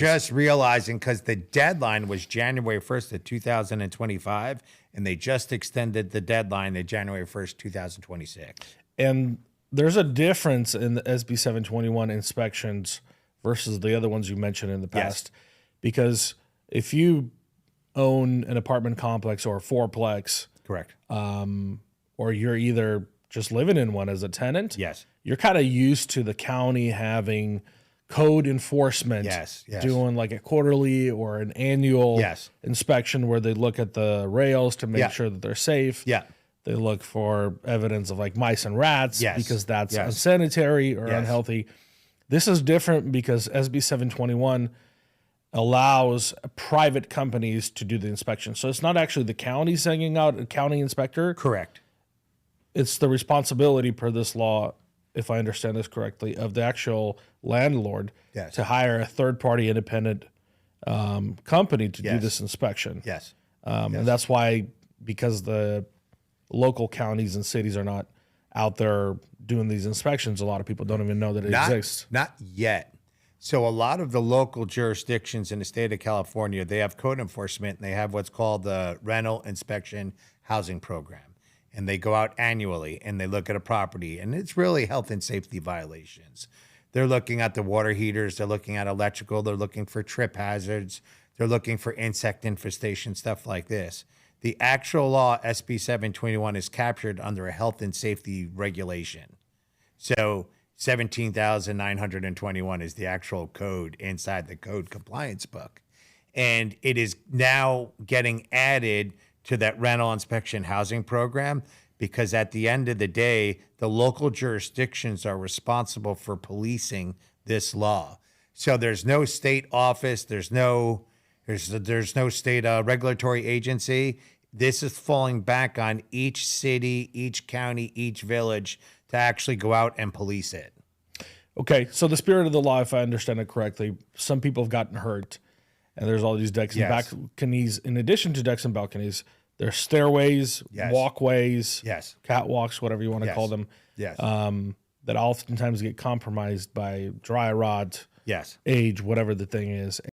just realizing because the deadline was January 1st of 2025, and they just extended the deadline to January 1st, 2026. And there's a difference in the SB 721 inspections versus the other ones you mentioned in the past. Because if you own an apartment complex or a fourplex, Correct. or you're either just living in one as a tenant, Yes. you're kind of used to the county having code enforcement, doing like a quarterly or an annual inspection where they look at the rails to make sure that they're safe. Yeah. They look for evidence of like mice and rats because that's unsanitary or unhealthy. This is different because SB 721 allows private companies to do the inspection. So it's not actually the county sending out a county inspector. Correct. It's the responsibility per this law, if I understand this correctly, of the actual landlord to hire a third-party independent company to do this inspection. And that's why, because the local counties and cities are not out there doing these inspections, a lot of people don't even know that it exists. Not yet. So a lot of the local jurisdictions in the state of California, they have code enforcement, and they have what's called the rental inspection housing program. And they go out annually and they look at a property, and it's really health and safety violations. They're looking at the water heaters, they're looking at electrical, they're looking for trip hazards, they're looking for insect infestation, stuff like this. The actual law, SB 721, is captured under a health and safety regulation. So 17,921 is the actual code inside the code compliance book. And it is now getting added to that rental inspection housing program, because at the end of the day, the local jurisdictions are responsible for policing this law. So there's no state office, there's no state regulatory agency. This is falling back on each city, each county, each village to actually go out and police it. Okay, so the spirit of the law, if I understand it correctly, some people have gotten hurt. And there's all these decks and balconies. In addition to decks and balconies, there's stairways, walkways, catwalks, whatever you want to call them, that oftentimes get compromised by dry rot, age, whatever the thing is.